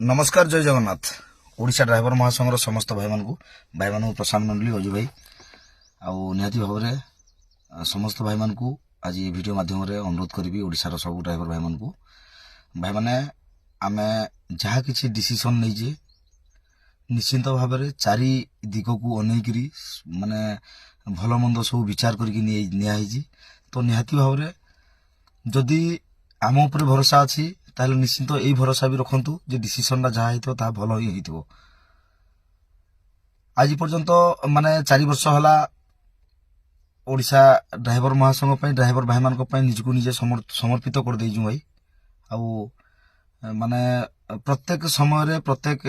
नमस्कार जय जगन्नाथ। ओडिशा ड्राइवर महासंघर समस्त भाई मान प्रशांत मंडली अजु भाई आती भाव में समस्त भाई मान आज वीडियो माध्यम अनुरोध करी ओडिशार सब ड्राइवर भाई मैंने आम जहाँ कि डिसीजन नहीं निश्चिंत भाव में चारि दिग को अनेकरी माने भल मंद सब विचार करके तो निहाती भाव में जदि आम उपर भरोसा अच्छी ताहले निश्चिंत यही भरोसा भी रखु जे डिसीजन जहाँ होता भल ही हो। आज पर्यंत माने 4 वर्ष है ओडिशा ड्राइवर महासंघ ड्राइवर भाई मान निजको निजे समर्पित कर देजु भाई आउ माने प्रत्येक समय प्रत्येक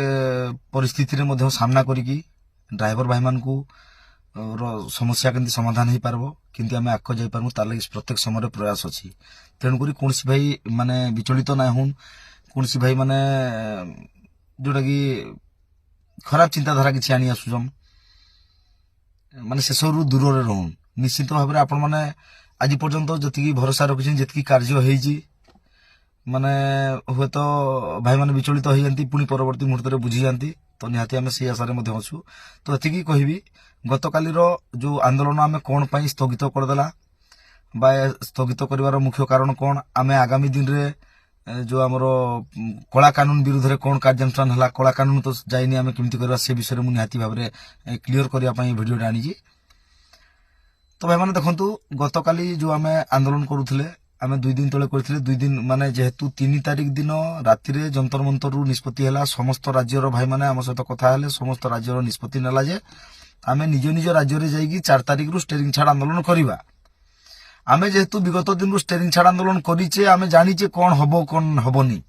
परिस्थिति रे सामना करिकी ड्राइवर भाई मान को समस्या केमती समाधान हो पार किंतु आम आग जापर तार लगे प्रत्येक समय प्रयास अच्छी तेणुक कौन भाई माने विचलित ना हूँ कौन भाई माने जोटा कि खराब चिंताधारा किसी आनी आसुचन माने से सब दूर रहून निश्चित भाव में आपण मैंने आज पर्यंत जी भरोसा रखी जी कार्य हो माने हुए तो भाई माने विचलित हो जाती पुणी परवर्ती मुहूर्त में बुझी जाती तो निहाती आम से आशार अच्छु तो एति कहबी गत कालीर जो आंदोलन आम कौन पर स्थगित करदेला बा स्थगित कर मुख्य कारण कौन आम आगामी दिन रे जो आमर कला कानून विरुद्ध रे कौन कार्यानुष्ठान है कला कानून तो जाइनी आम केमती करवा से विषय में निहाती भाव में क्लीयर करने भिडियो आनी तो भाई मैंने देखु गत काली जो आम आंदोलन करुले आम 2 दिन तले करथिले 2 दिन माने जेहेतु 3 तारिख दिन राति रे जंतर मंतर रु निष्पत्ति हैला समस्त राज्यर भाई माने आम सहित कथा हेले समस्त राज्यर निष्पत्ति नेला जे आम निज निज राज्य रे जाइकी 4 तारिख रु स्टेरिंग छाड़ आंदोलन करिबा। आम जेहेतु विगत दिन रु स्टेरिंग छाड़ आंदोलन करिचे आम जानिचे कौन हबो कौन हबनी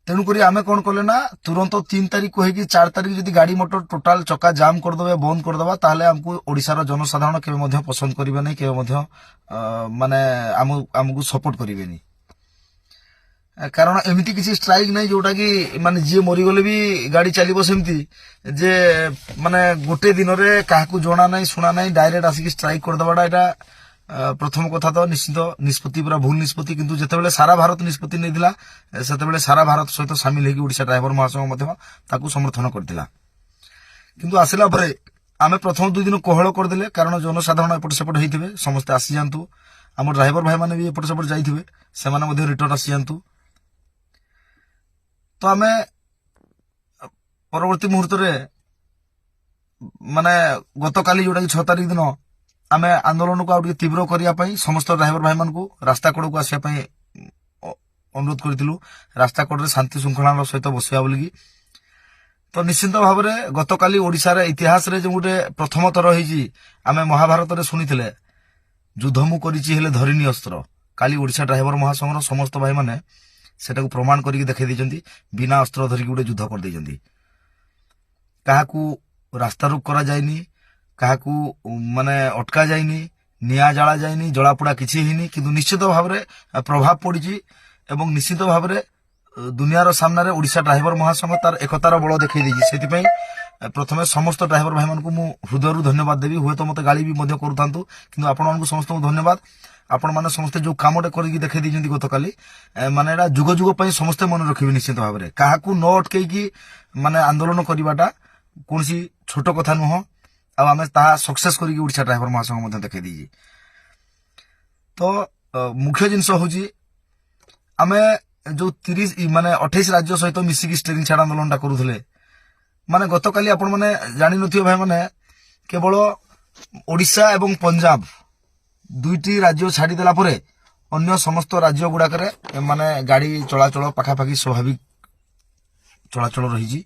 तेणुक आम कौन कले ना तुरंत 3 तारिख कहीकि 4 तारिख जदि गाड़ी मोटर टोटाल चक्का जाम करदे बंद करदे ताहले हमको ओडिशार जनसाधारण केवे पसंद करेंगे नहीं केवे माने आमको सपोर्ट करेंगे कारण एमती किसी स्ट्राइक नहीं जोटा कि माने जी मरीगले भी गाड़ी चलो सेमती जे माने गोटे दिन में क्या जना ना शुणा ना डायरेक्ट आसिक स्ट्राइक करदेवाटा यहाँ प्रथम कथा तो निश्चित निष्पत्ति पूरा भूल निष्पत्ति किंतु जितेबाला सारा भारत निष्पत्ति नहीं से सारा भारत सहित सामिल होगी ओडिशा ड्राइवर महासंघ समर्थन करथिला किंतु आसिला परे आमे प्रथम 2 दिन कोहल करदेले कारण जनसाधारण एपट सेपट होइथिबे समस्ते आसी जांतु आम ड्राइवर भाई माने भी एपट सेपट जाइथिबे सेमाने मध्ये रिटर्न आसी जांतु तो आमे परवर्ती मुहूर्त रे माने गत काली जोटा 6 तारिख दिन आमे आंदोलन को आउटे तीव्र करने समस्त ड्राइवर भाई मान को रास्ता कड़ को आसपा अनुरोध करूँ रास्ता कड़े शांति श्रृंखला सहित बसवा बोलिकी तो निश्चिंत भाव में गत काली ओडिशार इतिहास रे जो गोटे प्रथम थर होती आम महाभारत रे शुणी युद्ध मु करिछि हेले धरिनी अस्त्र काली ओडिशा ड्राइवर महासंघर समस्त भाई माने सेटा को प्रमाण करके देखै दैछन्ती बिना अस्त्र धरिकी गोटे युद्ध कर दैछन्ती काहाकू रास्ता रोक करा जायनी काहाकू माने अटका जायनी निया जला जायनी जलापोड़ा किछि हिनी किंतु निश्चित भाव में प्रभाव पड़ी एवं निश्चित भाव में दुनियार सामने ओडिशा ड्राइवर महासंघ तार एकतार बल देखै दैछि सेति प्रथमे समस्त ड्राइवर भाई मानकु मु हृदय धन्यवाद देवी हुए तो मते गाली भी मध्य करूथांतु किंतु आपण मानकु समस्त धन्यवाद आपण माने समस्त जो कामटे करके देखै दैछन्ती गतकाली माने एटा जुग जुग पई समस्त मन रखिबे निश्चित भाव में काहाकू न अटकेकी माने आंदोलन करिबाटा कोनसी छोट कथा नुह आ आमे ताहा सक्सेस करके ओडिशा ड्राइवर महासंघ मध्य देखै दैछि तो मुख्य जिनस होची आमे जो 30 माने 28 राज्य सहित मिसिकी स्टेरिंग छाड़ आंदोलन करूले माने गतकाली आपण माने जानि नथियो भाई माने केवल ओडिशा एवं पंजाब 2टी राज्य छाड़ी देला परे अन्य समस्त राज्य गुड़ाक माने गाड़ी चलाचल पाखापाखि स्वाभाविक चलाचल रही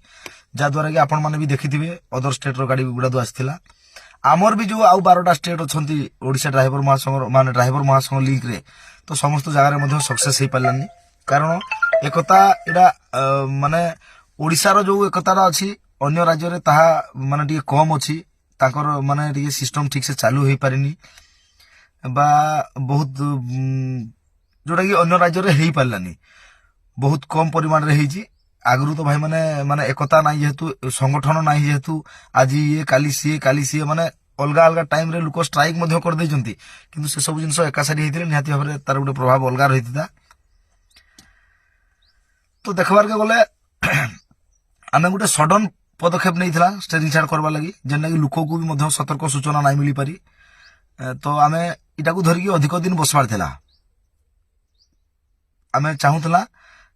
जहाद्वारा कि आपण माने भी देखिथिबे अदर स्टेट रो गाड़ी गुड़ा दो आसीथिला आमर भी जो आउ 12टा स्टेट अछंती ओडिशा ड्राइवर महासंघ माने ड्राइवर महासंघ लिंक रे तो समस्त जगह रे मध्ये सक्सेस हे पालानी कारण एकता एडा माने ओडिशार जो एकतारा अछि अन्य राज्य रे ताहा माने टिके कम अछि ताकर माने टिके सिस्टम ठीक से चालू हे पारिनी बा बहुत जोटा कि अन्य राज्य रे हे पालानी बहुत कम परिमाण रे हेजी आगु तो भाई माने एकता ना जेहेतु संगठन ना जेहेतु आज ये काली सी माने अलग अलग टाइम रे लोक स्ट्राइक मध्य कर दैछन्ती किंतु से सब जिंस एकासारी हेतिले निहाती भाबरे तार गोटे प्रभाव अलग रही था তো দেখবার কে গলে ଆମେ ଗୋଟେ ସଡନ ପଦକ୍ଷେପ ନେଇଥିଲା ଷ୍ଟେରିଂ ଛାଡ କରବା ଲାଗି ଯେନ୍ଟାକି ଲୋକକୁ ବି ମଧ୍ୟ ସତର୍କ ସୂଚନା ନାଇଁ ମିଳିପାରି ତ ଆମେ ଏଟାକୁ ଧରିକି ଅଧିକ ଦିନ ବସବାର ଥିଲା। ଆମେ ଚାହୁଁଥିଲା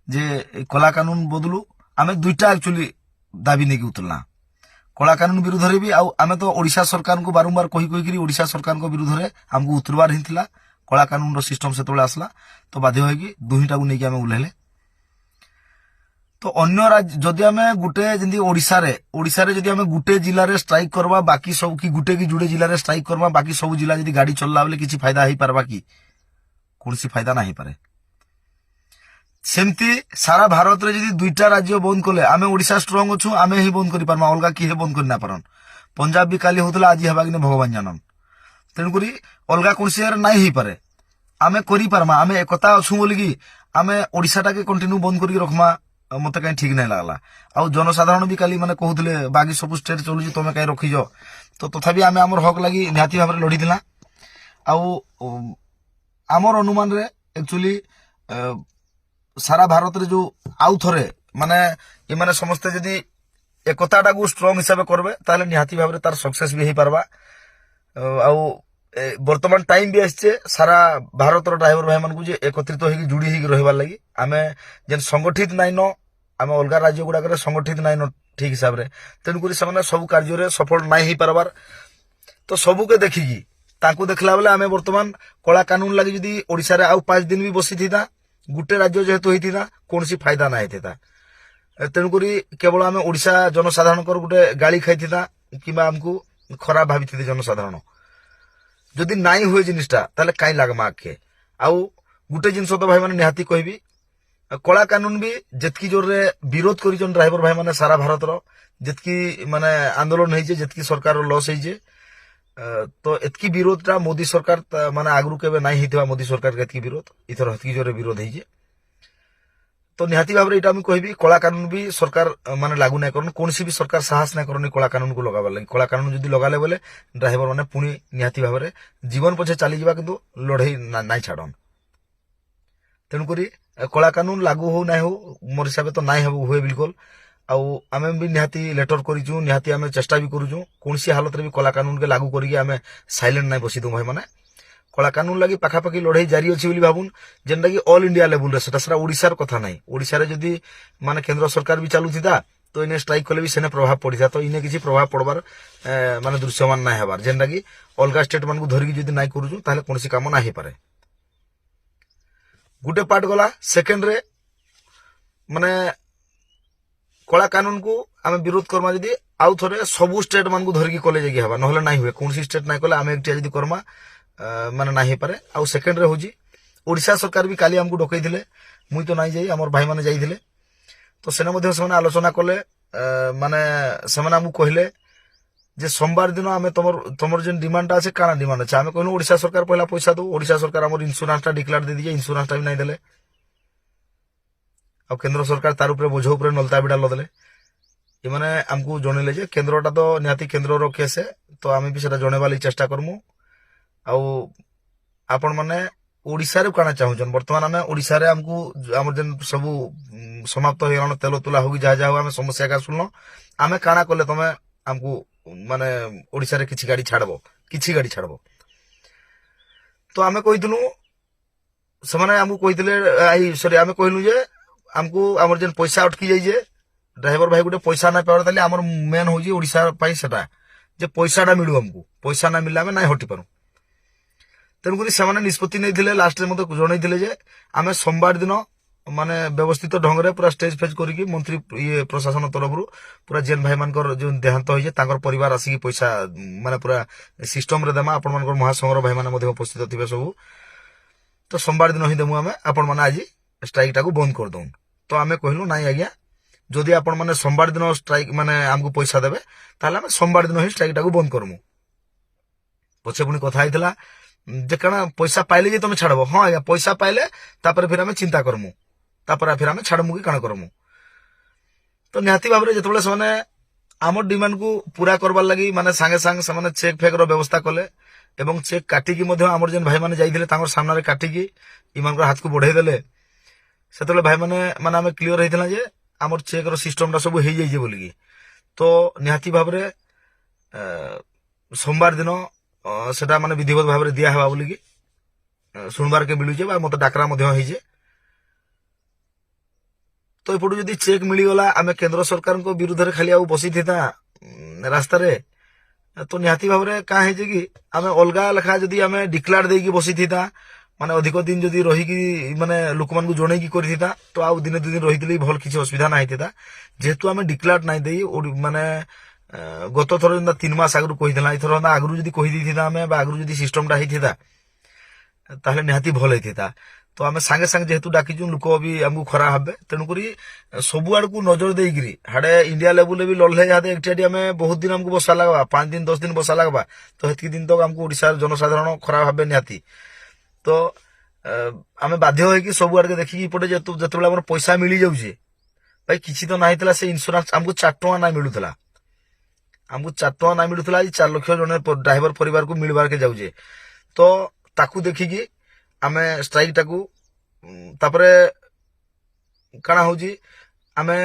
ଯେ କଳା କାନୁନ ବଦଲୁ ଆମେ ଦୁଇଟା ଆକ୍ଚୁଆଲି ଦାବି ନେଇକି ଉତରଲା କଳା କାନୁନ ବିରୁଦ୍ଧରେ ବି ଆଉ ଆମେ ତ ଓଡିଶା ସରକାରଙ୍କୁ ବାରମ୍ବାର କହିକରି ଓଡିଶା ସରକାରଙ୍କ ବିରୁଦ୍ଧରେ ଆମକୁ ଉତରବାର ହିଁ ଥିଲା। କଳା କାନୁନର ସିଷ୍ଟମ ସେତେବେଳେ ଆସିଲା ତ ବାଧ୍ୟ ହୋଇକି ଦୁହିଁଟାକୁ ନେଇକି ଆମେ ଓହ୍ଲେଇଲେ। ତ ଅନ୍ୟ ରାଜ୍ୟ ଯଦି ଆମେ ଗୋଟେ ଯେମିତି ଓଡିଶାରେ ଯଦି ଆମେ ଗୋଟେ ଜିଲ୍ଲାରେ ଷ୍ଟ୍ରାଇକ କରବା ବାକି ସବୁ କି ଗୋଟେ କି ଯୋଡ଼େ ଜିଲ୍ଲାରେ ଷ୍ଟ୍ରାଇକ କରବା ବାକି ସବୁ ଜିଲ୍ଲା ଯଦି ଗାଡି ଚଲଲା ବେଲେ କିଛି ଫାଇଦା ହେଇପାରବା କି? କୌଣସି ଫାଇଦା ନା ହେଇପାରେ। ସେମିତି ସାରା ଭାରତରେ ଯଦି ଦୁଇଟା ରାଜ୍ୟ ବନ୍ଦ କଲେ ଆମେ ଓଡିଶା ଷ୍ଟ୍ରଙ୍ଗ ଅଛୁ ଆମେ ହିଁ ବନ୍ଦ କରିପାରମା ଅଲଗା କିଏ ବନ୍ଦ କରି ନା ପାରନ୍। ପଞ୍ଜାବ ବି କାଲି ହଉଥିଲା ଆଜି ହେବା କି ଭଗବାନ ଜାନନ୍। ତେଣୁକରି ଅଲଗା କୌଣସି ନାଇଁ ହେଇପାରେ ଆମେ କରିପାରମା ଆମେ ଏକତା ଅଛୁ ବୋଲିକି ଆମେ ଓଡିଶାଟାକେ କଣ୍ଟିନ୍ୟୁ ବନ୍ଦ କରିକି ରଖମା ମତେ କାହିଁ ଠିକ ନାଇଁ ଲାଗଲା। ଆଉ ଜନସାଧାରଣ ବି କାଲି ମାନେ କହୁଥିଲେ ବାକି ସବୁ ଷ୍ଟେଟ ଚଲୁଛି ତମେ କାହିଁ ରଖିଛ ତ ତଥାପି ଆମେ ଆମର ହକ ଲାଗି ନିହାତି ଭାବରେ ଲଢିଥିଲା। ଆଉ ଆମର ଅନୁମାନରେ ଆକ୍ଚୁଆଲି ସାରା ଭାରତରେ ଯୋଉ ଆଉ ଥରେ ମାନେ ଏମାନେ ସମସ୍ତେ ଯଦି ଏକତାଟାକୁ ଷ୍ଟ୍ରଙ୍ଗ ହିସାବରେ করবে ତାହେଲେ ନିହାତି ଭାବରେ ତାର ସକ୍ସେସ ବି ହେଇପାରବା। ଆଉ ବର୍ତ୍ତମାନ ଟାଇମ ବି ଆସିছে ସାରା ଭାରତର ଡ୍ରାଇଭର ଭାଇ ମାନଙ୍କୁ ଯେ ଏକତ୍ରିତ ହେଇକି ଯୋଡି ହେଇକି ରହିବାର ଲାଗି ଆମେ ଯେନ୍ ସଂଗଠିତ ନାଇନ ଆମେ ଅଲଗା ରାଜ୍ୟ ଗୁଡାକରେ ସଂଗଠିତ ନାଇନ ଠିକ ହିସାବରେ ତେଣୁକରି ସେମାନେ ସବୁ କାର୍ଯ୍ୟରେ ସଫଳ ନାଇଁ ହେଇପାରବାର। ତ ସବୁକେ ଦେଖିକି ତାଙ୍କୁ ଦେଖିଲା ବେଲେ ଆମେ ବର୍ତ୍ତମାନ କଳା କାନୁନ ଲାଗି ଯଦି ଓଡିଶାରେ ଆଉ 5 ଦିନ ବି ବସିଥିତା ଗୋଟେ ରାଜ୍ୟ ଯେହେତୁ ହେଇଥିତା କୌଣସି ଫାଇଦା ନା ହେଇଥିତା। ତେଣୁକରି କେବଳ ଆମେ ଓଡିଶା ଜନସାଧାରଣଙ୍କର ଗୋଟେ ଗାଳି ଖାଇଥିତା କିମ୍ବା ଆମକୁ ଖରାପ ଭାବିଥିତେ ଜନସାଧାରଣ। ଯଦି ନାଇଁ ହୁଏ ଜିନିଷଟା ତାହେଲେ କାଇଁ ଲାଗମା ଆଗକେ। ଆଉ ଗୋଟେ ଜିନିଷ ତ ଭାଇ ମାନେ ନିହାତି କହିବି କଳା କାନୁନ ବି ଯେତକି ଜୋରରେ ବିରୋଧ କରିଛନ୍ ଡ୍ରାଇଭର ଭାଇ ମାନେ ସାରା ଭାରତର ଯେତକି ମାନେ ଆନ୍ଦୋଳନ ହେଇଛେ ଯେତକି ସରକାର ଲସ୍ ହେଇଛେ ତ ଏତକି ବିରୋଧଟା ମୋଦି ସରକାର ମାନେ ଆଗରୁ କେବେ ନାଇଁ ହେଇଥିବା ମୋଦି ସରକାର ଏତକି ବିରୋଧ ଏଥର ହେତକି ଜୋରରେ ବିରୋଧ ହେଇଛେ। तो निहाती भाव में मुझे कहबी कला कानून भी सरकार माने लागू नहीं करन कौन भी सरकार साहस नहीं करनी कला कानून को लगाबार लगी। कला कानून जदि लगाले बोले ड्राइवर मैंने पुणी निहाती भाव में जीवन पछे चली जावा किंतु लड़ाई ना छाड़न। तेणुक कला कानून लागू हो ना हो मोर हिसाब तो नाई हुए बिल्कुल। आम भी निहाती लेटर करूँ निहाती आम चेष्टा भी करूँ कौन हालत में भी कला कानून के लागू करके साइलेंट ना बसी दू भाई मैंने कला कानून लगी पाखापाखि लड़ाई जारी अच्छी भावुन जेनटा कि ऑल इंडिया लेवल से ओडिशार कथा ना ओडिशार जदि माने केंद्र सरकार भी चलुता तो इन्हें स्ट्राइक कले भी सेने प्रभाव पड़ी था तो इन्हें किसी प्रभाव पड़बार माने दृश्यमान ना हबार जेनटा कि अलग स्टेट मान धरिकी जदि नाई करूँ ताहले कौन काम ना हो पारे। गुटे पार्ट गला सेकेंड रे माने कला कानून को आम विरोध करमा जदि आउ थे सबू स्टेट मान धरिकी कले जाकि हवा ना ना हुए कौन स्टेट ना कले आम एकटिया जदि करमा माने ना पारे। आउ सेकेंड रे होजी ओडिशा सरकार भी काली हमको डकई थिले मुई तो नाई जाई हमर भाई माने जाइथिले तो सेना मध्ये सेना आलोचना कले माने सेना हमको कहले जे सोमवार दिन आमे तमर जेन डिमांड আছে काना डिमांड আছে आमे कहनु ओडिशा सरकार पहला पैसा दो ओडिशा सरकार हमर इंश्योरेंस टा डिक्लेयर दे दिए इंश्योरेंस टा भी नहीं देले आ केंद्र सरकार तार ऊपर बोझ ऊपर नलता बिडा लदले ये माने हमको जणेले जे केंद्रटा तो निहाती केंद्र रो केस है तो आमे भी सेटा जणेबाली चेष्टा करमु। आउ आपण माने ओडिशा रे काना चाहुचन वर्तमान आमे ओडिशा रे हमको हमर जन सब समाप्त हो तेल तुला होगी जा जा आमे समस्या का सुनलो आमे काना कले तमे हमको माने ओडिशा रे किछि गाड़ी छाड़बो तो आमे कहितनु समाने हमको कहितले आई सॉरी आमे कहलु जे हमको हमर जन पैसा अटकी जाई जे ड्राइवर भाई गुटे पैसा ना पावर ताले हमर मेन होजी ओडिशा पई सेटा जे पैसाटा मिलु हमको पैसा ना मिलला आमे नाही हटि पारू। तेणुक से निष्पत्ति नहीं लास्ट मत जन आम सोमवार दिन माने व्यवस्थित ढंग से पूरा स्टेज फेज करके मंत्री ये प्रशासन तरफ पूरा जेन भाई मान जो देहांत हो परिवार आसिक पैसा माने पूरा सिस्टम रे देमा आपण मान महासंघर भाई माने उपस्थित थे सब तो सोमवार दिन ही देमु आम आपण माने आज स्ट्राइक टाक बंद कर दउन। तो आम कहलु नाई आज्ञा जदि आपण माने सोमवार दिन स्ट्राइक माने आमको पैसा देबे ताले आम सोमवार दिन ही स्ट्राइक टाक बंद करमु। पछे पुणी कथा होइतला जे कना पैसा पाइले जे तुम छाड़ब हाँ आज्ञा पैसा पाइले तापर फिर आम चिंता करमु तापर फिर आम छाड़मु कि काना करमु। तो निहाती भाव में जिते से आम डिमांड को पूरा करवार लगी माने सांगे सांगे से चेक फेक रो व्यवस्था कले एवं चेक काटिकी आमर जेन भाई माने जाइथिले तांकर सामने काटिकी इमान हाथ को बढ़ाई देले ସେତେବେଳେ ଭାଇମାନେ ମାନେ ଆମେ କ୍ଲିୟର ହେଇଥିଲା ଯେ ଆମର ଚେକ୍ର ସିଷ୍ଟମଟା ସବୁ ହେଇଯାଇଛି ବୋଲିକି। ତ ନିହାତି ଭାବରେ सोमवार दिन सेटा माने विधिवत भाव में दिया हवा बोलिकी शुणबार के मिलूचे मत डाकरा होइजे। तो एपटू जदि चेक मिलगला आम केंद्र सरकार विरुद्ध में खाली बसी था रास्ता रे तो निहाती भाव में क्या है कि आम अलग लेखा जदि आम डिक्लेयर देकी बसी था माने अधिक दिन जदि रही माने लोक मान जन करता तो आउ दिन 2 दिन रही भल किसी असुविधा ना होता। जेहेतु आम डिक्लेयर ना दे माने गत थर जेनता 3 मास आगु कही एथर आगु जदि कहीदी आम आगु जदि सिस्टमटा होता ताहले निहाती भल होता। तो आम सांगे सांगे जेहेतु डाकिचु लोक भी आमको खरा हे तेणुक सबु आड़ को नजर देकरी हाड़े इंडिया लेवल भी लड़े एकटी आम बहुत दिन आमको बसा लगवा 5 दिन 10 दिन बसा लगवा तो हेतकी दिन तक आमको ओडिशा जनसाधारण खरा हे निहाती। तो आम बाध्य हो सब आड़े देखिकी इपटे जो पैसा मिल जाऊे भाई किसी तो ना से इन्शुरांस आमको 4 टଙ୍କା ना मिलूला आमको 4 टଙ୍କା ना मिलूला 4 लाख जन ड्राइवर परिवार को मिलवार के जाऊे। तो ताकू देखिकी आम स्ट्राइक टाकू तापरे काना होजी आमे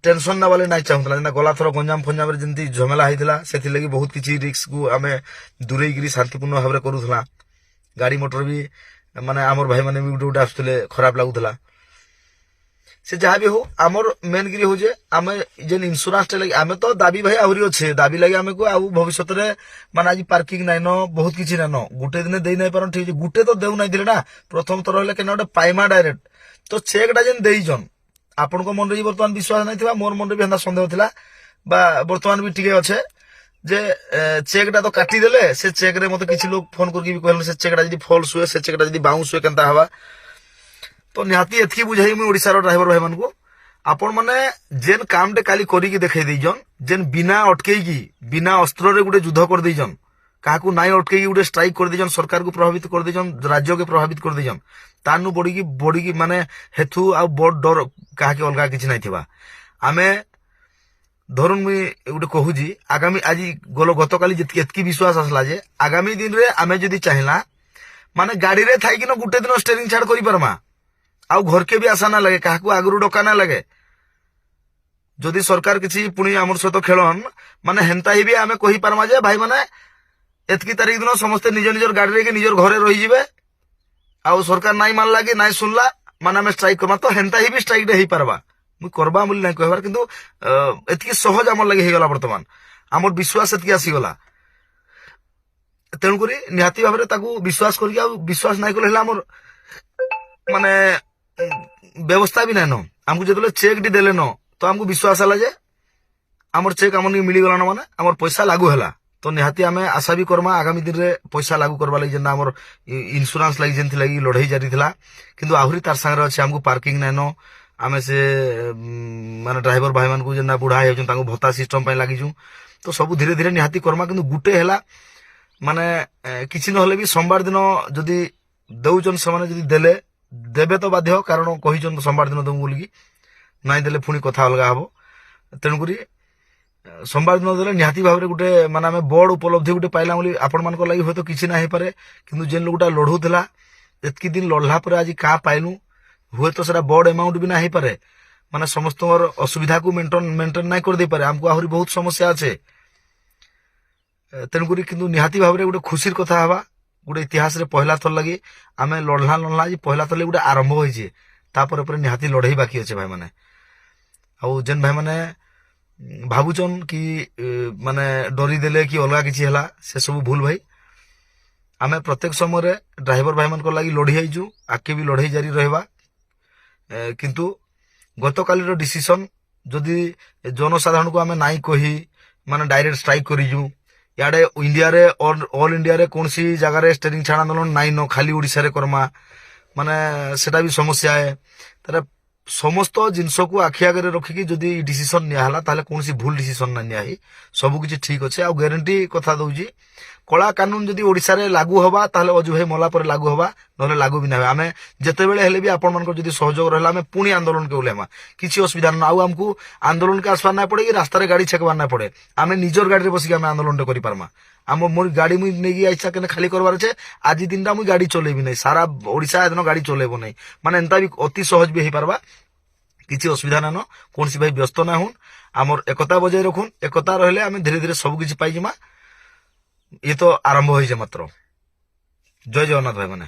टेंशन ना वाले नहीं चाहूला जेना गला थर गंजाम फंजाम रे जंती झमेला होइतिला सेथि लगी बहुत किछि रिस्क को आमे दूरेई गिरी शांतिपूर्ण भाव रे करूथला। गाड़ी मोटर भी माने आमर भाई माने भी उठे उठे आसुले खराब लागुथला से जहाँ भी हो आमर मेन गिरी हो जे आमे जेन इंश्योरेंस टे लगी आमे तो दाबी भाई आहुरी अच्छे दाबी लगी आमे को आउ भविष्य में माने आज पार्किंग नाइन बहुत किसी नाइन गोटे दिन दे नहीं पार ठीक गोटे तो देउ नहीं ना प्रथम थर हेल्ले केना गोटे पाइमा डायरेक्ट तो चेकटा जेन देइजन आपण मन रे बर्तमान विश्वास नहीं थिबा मोर मन रे भी हेंदा संदेह थिला बा बर्तमान भी ठीक अच्छे जे चेकटा तो काटी देले से चेक रे मते किछि लोग फोन करके भी कहले से चेकटा जदी फॉल्स हुए से चेकटा जदी बाउंस हुए केनता हवा। तो निहाती एतकी बुझाई मुझे ओडिशार ड्राइवर भाई मान को आपण माने जेन काम टे काली करिकी देखै दैजन जेन बिना अटकेकी बिना अस्त्र रे गुटे युद्ध कर दैजन काकू नाई अटकेकी गुटे स्ट्राइक कर दैजन सरकार को प्रभावित कर दैजन राज्य के प्रभावित कर दैजन तानु बड़ी माने हेतु आ बड़ डर काहे अलगा किछि नै थिबा। आमे धरुन मुई गुटे कहूजी आगामी आज गलो गतकाली एतकी विश्वास आसला जे आगामी दिन रे आमे जदी चाहिला माने गाड़ी रे थाई कि गुटे दिन स्टीयरिंग छाड़ करि परमा आउ घर के भी आशा ना लगे क्या आगु डका ना लगे जदि सरकार किसी पुणी आम सहित खेलन माने हेन्ता ही भी आमे कहि पारमा जे भाई माने एतकी तारीख दिन समस्ते निज निजर गाड़ी रे निजर घरे रही जिवे आउ सरकार नाई मानला कि नाई सुनला माने आमे स्ट्राइक करमा तो हेन्ता ही भी स्ट्राइक दे ही पारबा मु करबा बोली नहीं कहबार किंतु एतकी सहज आम लगे हेगला वर्तमान आमर विश्वास एतकी आसीगला तेणुक निहाती भाव में ताकू विश्वास करके आ विश्वास नहीं कले आमर माने व्यवस्था भी नहीं न आमको जो चेक टी देले न तो आमको विश्वास है जे आमर चेक आम मिलगला न माने आमर पैसा लागू है तो निहाती आम आशा भी करमा आगामी दिन में पैसा लागू करवा लगी जेना आमर इन्शुरांस लगी जेंथि लगी लड़ाई जारी थिला किंतु आहुरी तार संगे अच्छे आमको पार्किंग नहीं न आम से माने ड्राइवर भाई मान को जेना बुढ़ा होजन तांको भत्ता सिस्टम पे लागिजु तो सब धीरे धीरे निहाती करमा किंतु गुटे हैला माने किछि न भी सोमवार दिन जदि दउजन से जदि देले देवे तो बाध्य कारण कही सोमवार दिन दमु बोलिकी नाई देले पुणी कथा अलग हम तेणुक सोमवार दिन देले निहाती भाव में गोटे माने आम बड़ उपलब्धि गोटे पाइला बोली आपण मान लगी हूँ किसी ना पारे किंतु जेन लोकटा लड़ूला एतकी दिन लड़ला पर आज क्या पाइलु हुए तो सेटा बड़ एमाउंट भी ना हो पारे माने समस्त असुविधा को मेंटेन ना कर दे पारे आमको आहरी बहुत समस्या अच्छे तेणुक किंतु निहाती भाव में गोटे खुशी कथा हवा गोटे इतिहास रे पहला थर लगी आम लड़ला लड़ला आज पहला थर गोटे आरंभ होइछे तापर निहाती लड़ाई बाकी अच्छे भाई माने आउ जेन भाई माने भावुचन कि माने डरी देले कि अलगा किछि हला से सब भूल भाई आम प्रत्येक समय ड्राइवर भाई मान लगी लड़ी आईचु आगे भी लड़ाई जारी रहबा किंतु गतकाली डिसीजन जदि जनसाधारण को आम नाई कही माने डायरेक्ट स्ट्राइक करिजु याडे इंडिया रे ऑल इंडिया रे कौन सी जगह स्टेरिंग छाड़ा नलन नाई न खाली ओडिशा रे करमा माने सेटा भी समस्या है तारे समस्त जिनस को आखि आगे रखिकी जदि डिसीजन नियाला ताले कौन सी भूल डिसीजन ना नियाही सब किछि ठीक अच्छे आ गारंटी कथा दउजी कला कानून जदि ओडिशा रे लागू हवा ताले अजु भाई मला पर लागू हवा নহলে লাগୁ ବି ନାହିଁ। ଆମେ ଯେତେବେଳେ ହେଲେ ବି ଆପଣମାନଙ୍କର ଯଦି ସହଯୋଗ ରହିଲା ଆମେ ପୁଣି ଆନ୍ଦୋଳନକେ ଓହ୍ଲେଇମା, କିଛି ଅସୁବିଧା ନାହିଁ। ଆଉ ଆମକୁ ଆନ୍ଦୋଳନକେ ଆସିବାର ନାଇଁ ପଡେ କି ରାସ୍ତାରେ ଗାଡି ଛେକବାର ନାଇଁ ପଡେ, ଆମେ ନିଜର ଗାଡିରେ ବସିକି ଆମେ ଆନ୍ଦୋଳନଟେ କରିପାରମା। ମୋର ଗାଡି ମୁଇଁ ନେଇକି ଆଇସା କେନେ ଖାଲି করবার আছে, ଆଜି ଦିନଟା ମୁଇଁ ଗାଡି ଚଲେଇବି ନାହିଁ, ସାରା ওড়িশা এদিন গাড়ি চলেইব নাই, মানে এন্তা ବି অতি সহজ ବି ହେଇପାରବା, କିଛି ଅସୁବିଧା ନାଇନ। କୌଣସି ଭାଇ ବ୍ୟସ୍ତ ନା ହୁନ୍, ଆମର একতা বজায় রাখুন। একতা রহলে আমি ধীরে ধীরে সবু কিছু পাইଯିମা। ইয়ে তো আরম্ভ হয়েছে মাত্র। জয় জগন্নাথ ভাই মানে।